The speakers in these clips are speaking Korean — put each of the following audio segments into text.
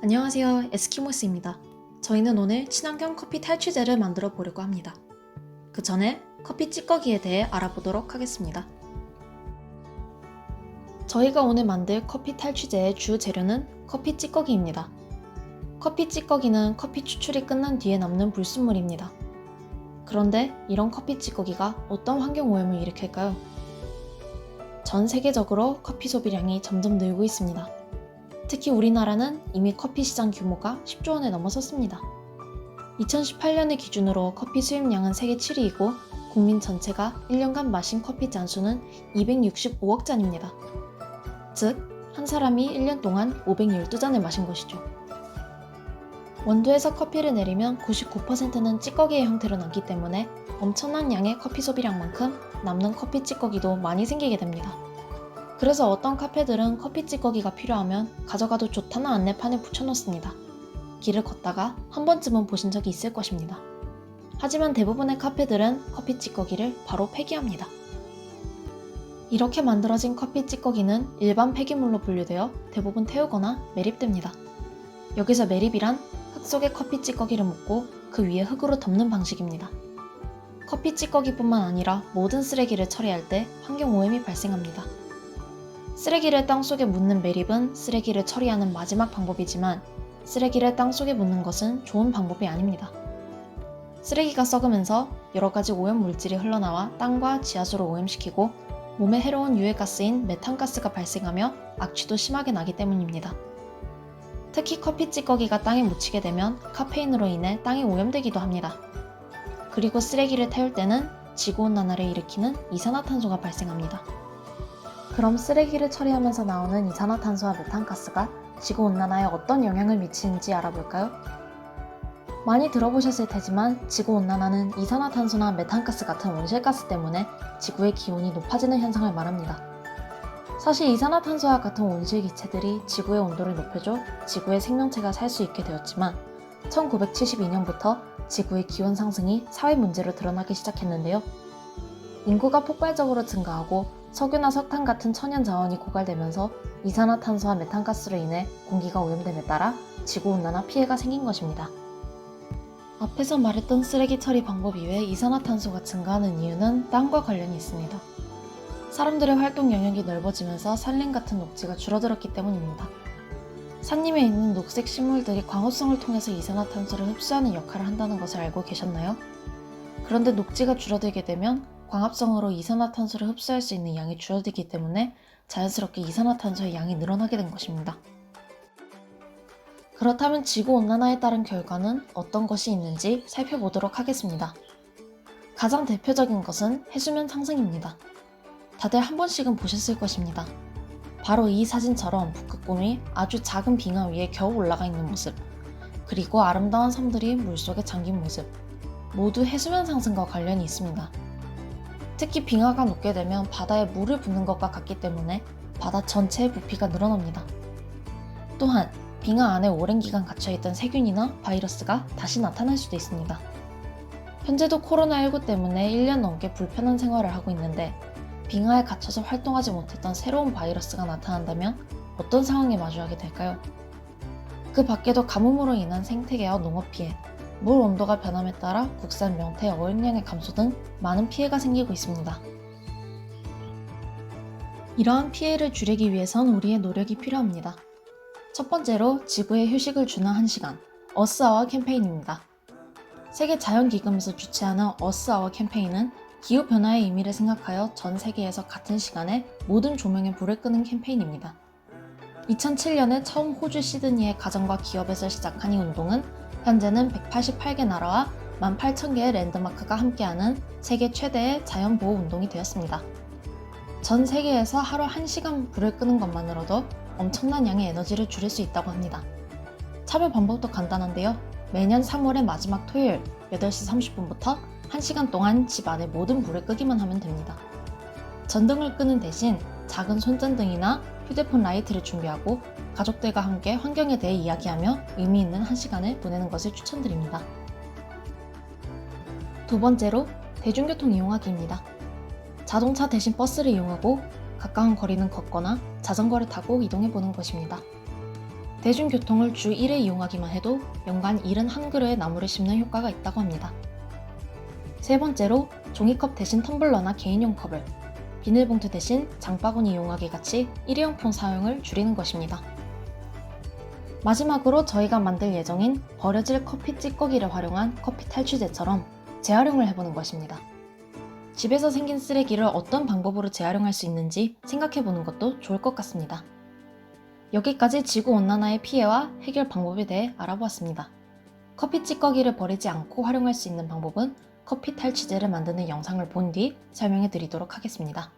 안녕하세요, 에스키모스입니다. 저희는 오늘 친환경 커피 탈취제를 만들어 보려고 합니다. 그 전에 커피 찌꺼기에 대해 알아보도록 하겠습니다. 저희가 오늘 만들 커피 탈취제의 주 재료는 커피 찌꺼기입니다. 커피 찌꺼기는 커피 추출이 끝난 뒤에 남는 불순물입니다. 그런데 이런 커피 찌꺼기가 어떤 환경 오염을 일으킬까요? 전 세계적으로 커피 소비량이 점점 늘고 있습니다. 특히 우리나라는 이미 커피 시장 규모가 10조 원에 넘어섰습니다. 2018년을 기준으로 커피 수입량은 세계 7위이고 국민 전체가 1년간 마신 커피 잔수는 265억 잔입니다. 즉, 한 사람이 1년 동안 512잔을 마신 것이죠. 원두에서 커피를 내리면 99%는 찌꺼기의 형태로 남기 때문에 엄청난 양의 커피 소비량만큼 남는 커피 찌꺼기도 많이 생기게 됩니다. 그래서 어떤 카페들은 커피 찌꺼기가 필요하면 가져가도 좋다는 안내판을 붙여놓습니다. 길을 걷다가 한 번쯤은 보신 적이 있을 것입니다. 하지만 대부분의 카페들은 커피 찌꺼기를 바로 폐기합니다. 이렇게 만들어진 커피 찌꺼기는 일반 폐기물로 분류되어 대부분 태우거나 매립됩니다. 여기서 매립이란 흙 속에 커피 찌꺼기를 묻고 그 위에 흙으로 덮는 방식입니다. 커피 찌꺼기뿐만 아니라 모든 쓰레기를 처리할 때 환경 오염이 발생합니다. 쓰레기를 땅속에 묻는 매립은 쓰레기를 처리하는 마지막 방법이지만 쓰레기를 땅속에 묻는 것은 좋은 방법이 아닙니다. 쓰레기가 썩으면서 여러가지 오염 물질이 흘러나와 땅과 지하수를 오염시키고 몸에 해로운 유해가스인 메탄가스가 발생하며 악취도 심하게 나기 때문입니다. 특히 커피 찌꺼기가 땅에 묻히게 되면 카페인으로 인해 땅이 오염되기도 합니다. 그리고 쓰레기를 태울 때는 지구온난화를 일으키는 이산화탄소가 발생합니다. 그럼 쓰레기를 처리하면서 나오는 이산화탄소와 메탄가스가 지구온난화에 어떤 영향을 미치는지 알아볼까요? 많이 들어보셨을 테지만 지구온난화는 이산화탄소나 메탄가스 같은 온실가스 때문에 지구의 기온이 높아지는 현상을 말합니다. 사실 이산화탄소와 같은 온실기체들이 지구의 온도를 높여줘 지구의 생명체가 살 수 있게 되었지만 1972년부터 지구의 기온 상승이 사회 문제로 드러나기 시작했는데요. 인구가 폭발적으로 증가하고 석유나 석탄 같은 천연 자원이 고갈되면서 이산화탄소와 메탄가스로 인해 공기가 오염됨에 따라 지구온난화 피해가 생긴 것입니다. 앞에서 말했던 쓰레기 처리 방법 이외에 이산화탄소가 증가하는 이유는 땅과 관련이 있습니다. 사람들의 활동 영역이 넓어지면서 산림 같은 녹지가 줄어들었기 때문입니다. 산림에 있는 녹색 식물들이 광합성을 통해서 이산화탄소를 흡수하는 역할을 한다는 것을 알고 계셨나요? 그런데 녹지가 줄어들게 되면 광합성으로 이산화탄소를 흡수할 수 있는 양이 줄어들기 때문에 자연스럽게 이산화탄소의 양이 늘어나게 된 것입니다. 그렇다면 지구온난화에 따른 결과는 어떤 것이 있는지 살펴보도록 하겠습니다. 가장 대표적인 것은 해수면 상승입니다. 다들 한 번씩은 보셨을 것입니다. 바로 이 사진처럼 북극곰이 아주 작은 빙하 위에 겨우 올라가 있는 모습, 그리고 아름다운 섬들이 물속에 잠긴 모습, 모두 해수면 상승과 관련이 있습니다. 특히 빙하가 녹게 되면 바다에 물을 붓는 것과 같기 때문에 바다 전체의 부피가 늘어납니다. 또한 빙하 안에 오랜 기간 갇혀있던 세균이나 바이러스가 다시 나타날 수도 있습니다. 현재도 코로나19 때문에 1년 넘게 불편한 생활을 하고 있는데 빙하에 갇혀서 활동하지 못했던 새로운 바이러스가 나타난다면 어떤 상황에 마주하게 될까요? 그 밖에도 가뭄으로 인한 생태계와 농업 피해, 물 온도가 변함에 따라 국산 명태 어획량의 감소 등 많은 피해가 생기고 있습니다. 이러한 피해를 줄이기 위해선 우리의 노력이 필요합니다. 첫 번째로 지구에 휴식을 주는 1시간, 어스아워 캠페인입니다. 세계자연기금에서 주최하는 어스아워 캠페인은 기후변화의 의미를 생각하여 전 세계에서 같은 시간에 모든 조명의 불을 끄는 캠페인입니다. 2007년에 처음 호주 시드니의 가정과 기업에서 시작한 이 운동은 현재는 188개 나라와 18,000개의 랜드마크가 함께하는 세계 최대의 자연보호 운동이 되었습니다. 전 세계에서 하루 1시간 불을 끄는 것만으로도 엄청난 양의 에너지를 줄일 수 있다고 합니다. 참여 방법도 간단한데요. 매년 3월의 마지막 토요일 8시 30분부터 1시간 동안 집 안에 모든 불을 끄기만 하면 됩니다. 전등을 끄는 대신 작은 손전등이나 휴대폰 라이트를 준비하고 가족들과 함께 환경에 대해 이야기하며 의미 있는 1시간을 보내는 것을 추천드립니다. 두 번째로 대중교통 이용하기입니다. 자동차 대신 버스를 이용하고 가까운 거리는 걷거나 자전거를 타고 이동해보는 것입니다. 대중교통을 주 1회 이용하기만 해도 연간 71그루의 나무를 심는 효과가 있다고 합니다. 세 번째로 종이컵 대신 텀블러나 개인용 컵을, 비닐봉투 대신 장바구니 이용하기 같이 일회용품 사용을 줄이는 것입니다. 마지막으로 저희가 만들 예정인 버려질 커피 찌꺼기를 활용한 커피 탈취제처럼 재활용을 해보는 것입니다. 집에서 생긴 쓰레기를 어떤 방법으로 재활용할 수 있는지 생각해보는 것도 좋을 것 같습니다. 여기까지 지구온난화의 피해와 해결 방법에 대해 알아보았습니다. 커피 찌꺼기를 버리지 않고 활용할 수 있는 방법은 커피 탈취제를 만드는 영상을 본 뒤 설명해 드리도록 하겠습니다.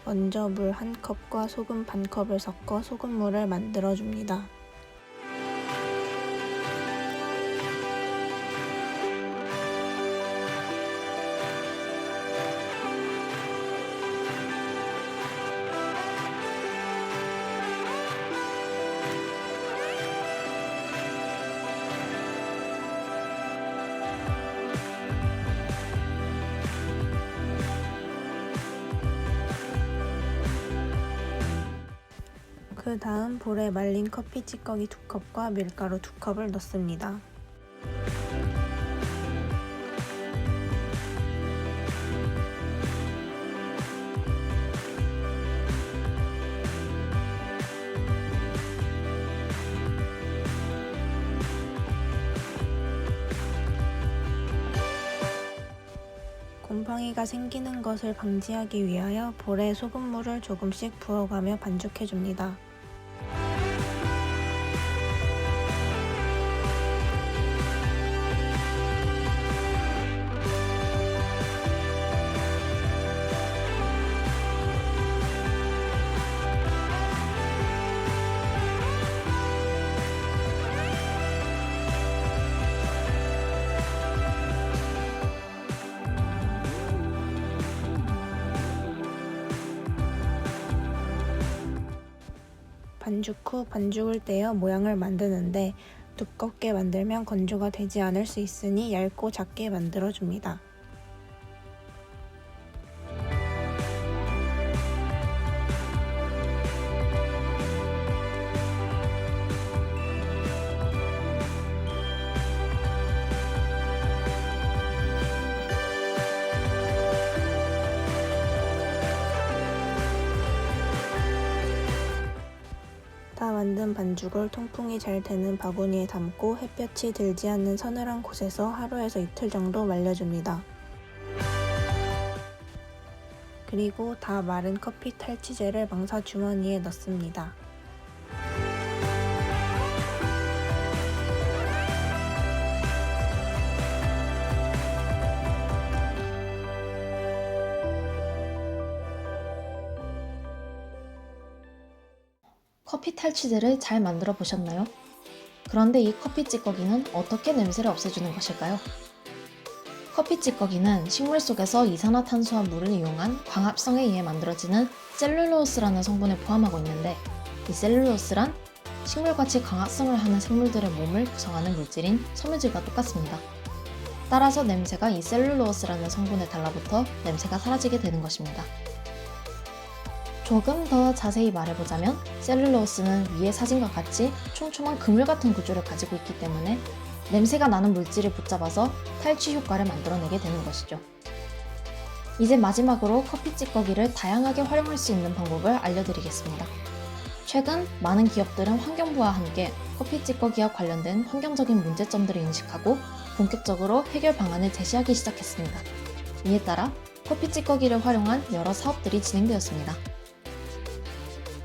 먼저 물 1컵과 소금 반 컵을 섞어 소금물을 만들어 줍니다. 그 다음 볼에 말린 커피 찌꺼기 2컵과 밀가루 2컵을 넣습니다. 곰팡이가 생기는 것을 방지하기 위하여 볼에 소금물을 조금씩 부어가며 반죽해줍니다. 반죽 후 반죽을 떼어 모양을 만드는데 두껍게 만들면 건조가 되지 않을 수 있으니 얇고 작게 만들어줍니다. 다 만든 반죽을 통풍이 잘 되는 바구니에 담고 햇볕이 들지 않는 서늘한 곳에서 하루에서 이틀 정도 말려줍니다. 그리고 다 마른 커피 탈취제를 망사 주머니에 넣습니다. 커피 탈취제를 잘 만들어 보셨나요? 그런데 이 커피 찌꺼기는 어떻게 냄새를 없애주는 것일까요? 커피 찌꺼기는 식물 속에서 이산화탄소와 물을 이용한 광합성에 의해 만들어지는 셀룰로스라는 성분을 포함하고 있는데, 이 셀룰로스란 식물같이 광합성을 하는 생물들의 몸을 구성하는 물질인 섬유질과 똑같습니다. 따라서 냄새가 이 셀룰로스라는 성분에 달라붙어 냄새가 사라지게 되는 것입니다. 조금 더 자세히 말해보자면 셀룰로스는 위의 사진과 같이 촘촘한 그물 같은 구조를 가지고 있기 때문에 냄새가 나는 물질을 붙잡아서 탈취 효과를 만들어내게 되는 것이죠. 이제 마지막으로 커피 찌꺼기를 다양하게 활용할 수 있는 방법을 알려드리겠습니다. 최근 많은 기업들은 환경부와 함께 커피 찌꺼기와 관련된 환경적인 문제점들을 인식하고 본격적으로 해결 방안을 제시하기 시작했습니다. 이에 따라 커피 찌꺼기를 활용한 여러 사업들이 진행되었습니다.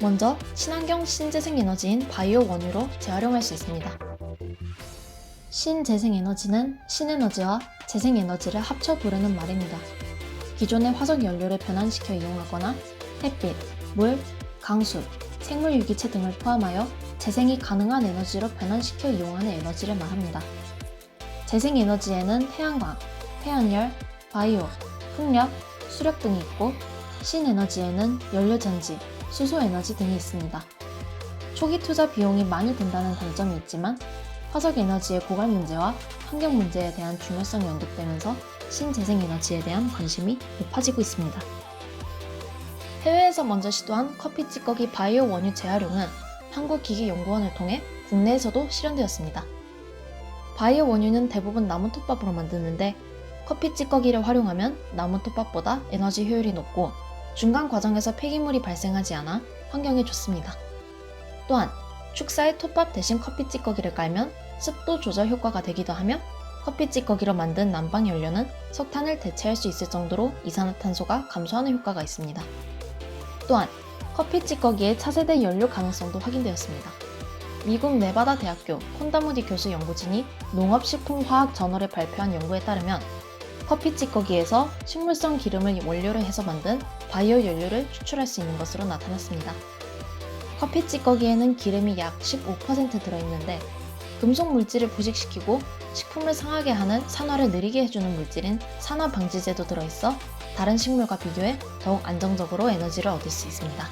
먼저 친환경 신재생에너지인 바이오 원유로 재활용할 수 있습니다. 신재생에너지는 신에너지와 재생에너지를 합쳐 부르는 말입니다. 기존의 화석 연료를 변환시켜 이용하거나 햇빛, 물, 강수, 생물 유기체 등을 포함하여 재생이 가능한 에너지로 변환시켜 이용하는 에너지를 말합니다. 재생에너지에는 태양광, 태양열, 바이오, 풍력, 수력 등이 있고 신에너지에는 연료전지, 수소에너지 등이 있습니다. 초기 투자 비용이 많이 든다는 단점이 있지만 화석에너지의 고갈 문제와 환경 문제에 대한 중요성이 언급되면서 신재생에너지에 대한 관심이 높아지고 있습니다. 해외에서 먼저 시도한 커피 찌꺼기 바이오 원유 재활용은 한국기계연구원을 통해 국내에서도 실현되었습니다. 바이오 원유는 대부분 나무 톱밥으로 만드는데 커피 찌꺼기를 활용하면 나무 톱밥보다 에너지 효율이 높고 중간 과정에서 폐기물이 발생하지 않아 환경에 좋습니다. 또한 축사에 톱밥 대신 커피 찌꺼기를 깔면 습도 조절 효과가 되기도 하며 커피 찌꺼기로 만든 난방 연료는 석탄을 대체할 수 있을 정도로 이산화탄소가 감소하는 효과가 있습니다. 또한 커피 찌꺼기의 차세대 연료 가능성도 확인되었습니다. 미국 네바다 대학교 콘다무디 교수 연구진이 농업식품화학 저널에 발표한 연구에 따르면 커피 찌꺼기에서 식물성 기름을 원료로 해서 만든 바이오 연료를 추출할 수 있는 것으로 나타났습니다. 커피 찌꺼기에는 기름이 약 15% 들어있는데 금속 물질을 부식시키고 식품을 상하게 하는 산화를 느리게 해주는 물질인 산화방지제도 들어있어 다른 식물과 비교해 더욱 안정적으로 에너지를 얻을 수 있습니다.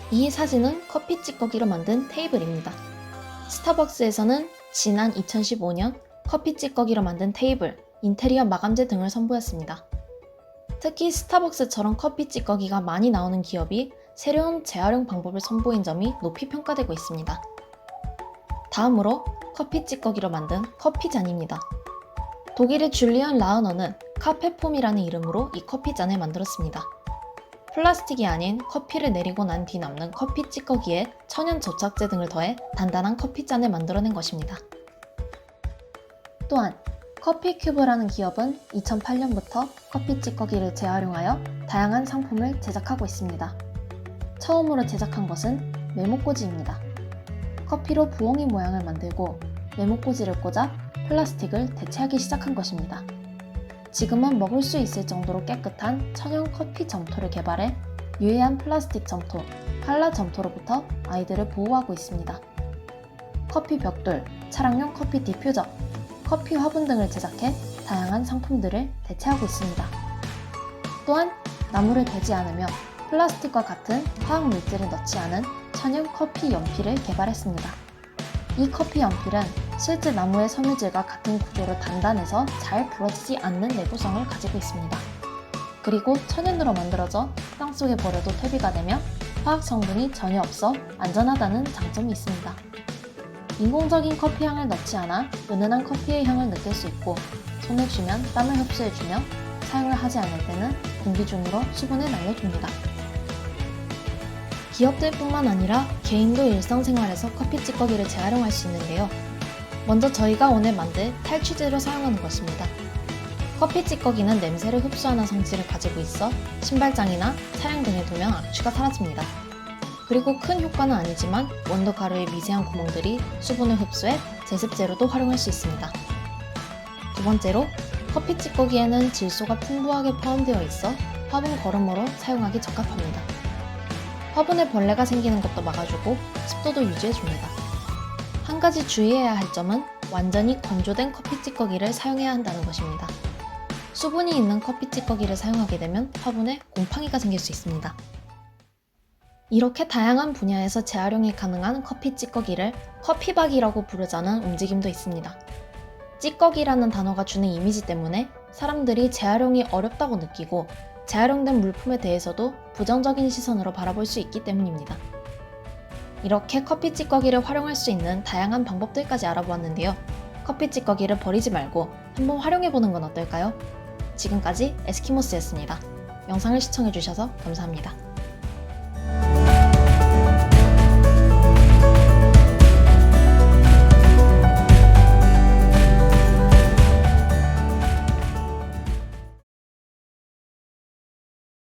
이 사진은 커피 찌꺼기로 만든 테이블입니다. 스타벅스에서는 지난 2015년 커피 찌꺼기로 만든 테이블, 인테리어 마감재 등을 선보였습니다. 특히 스타벅스처럼 커피 찌꺼기가 많이 나오는 기업이 새로운 재활용 방법을 선보인 점이 높이 평가되고 있습니다. 다음으로 커피 찌꺼기로 만든 커피잔입니다. 독일의 줄리안 라우너는 카페폼이라는 이름으로 이 커피잔을 만들었습니다. 플라스틱이 아닌 커피를 내리고 난 뒤 남는 커피 찌꺼기에 천연 접착제 등을 더해 단단한 커피잔을 만들어낸 것입니다. 또한 커피큐브라는 기업은 2008년부터 커피 찌꺼기를 재활용하여 다양한 상품을 제작하고 있습니다. 처음으로 제작한 것은 메모꽂이입니다. 커피로 부엉이 모양을 만들고 메모꽂이를 꽂아 플라스틱을 대체하기 시작한 것입니다. 지금은 먹을 수 있을 정도로 깨끗한 천연 커피 점토를 개발해 유해한 플라스틱 점토, 칼라 점토로부터 아이들을 보호하고 있습니다. 커피 벽돌, 차량용 커피 디퓨저, 커피 화분 등을 제작해 다양한 상품들을 대체하고 있습니다. 또한 나무를 베지 않으며 플라스틱과 같은 화학 물질을 넣지 않은 천연 커피 연필을 개발했습니다. 이 커피 연필은 실제 나무의 섬유질과 같은 구조로 단단해서 잘 부러지지 않는 내구성을 가지고 있습니다. 그리고 천연으로 만들어져 땅속에 버려도 퇴비가 되며 화학 성분이 전혀 없어 안전하다는 장점이 있습니다. 인공적인 커피 향을 넣지 않아 은은한 커피의 향을 느낄 수 있고 손을 쥐면 땀을 흡수해주며 사용을 하지 않을 때는 공기 중으로 수분을 날려줍니다. 기업들뿐만 아니라 개인도 일상생활에서 커피 찌꺼기를 재활용할 수 있는데요. 먼저 저희가 오늘 만들 탈취제로 사용하는 것입니다. 커피 찌꺼기는 냄새를 흡수하는 성질을 가지고 있어 신발장이나 차량 등에 두면 악취가 사라집니다. 그리고 큰 효과는 아니지만 원두 가루의 미세한 구멍들이 수분을 흡수해 제습제로도 활용할 수 있습니다. 두 번째로, 커피 찌꺼기에는 질소가 풍부하게 포함되어 있어 화분 거름으로 사용하기 적합합니다. 화분에 벌레가 생기는 것도 막아주고 습도도 유지해줍니다. 한 가지 주의해야 할 점은 완전히 건조된 커피 찌꺼기를 사용해야 한다는 것입니다. 수분이 있는 커피 찌꺼기를 사용하게 되면 화분에 곰팡이가 생길 수 있습니다. 이렇게 다양한 분야에서 재활용이 가능한 커피 찌꺼기를 커피박이라고 부르자는 움직임도 있습니다. 찌꺼기라는 단어가 주는 이미지 때문에 사람들이 재활용이 어렵다고 느끼고 재활용된 물품에 대해서도 부정적인 시선으로 바라볼 수 있기 때문입니다. 이렇게 커피 찌꺼기를 활용할 수 있는 다양한 방법들까지 알아보았는데요. 커피 찌꺼기를 버리지 말고 한번 활용해보는 건 어떨까요? 지금까지 에스키모스였습니다. 영상을 시청해주셔서 감사합니다.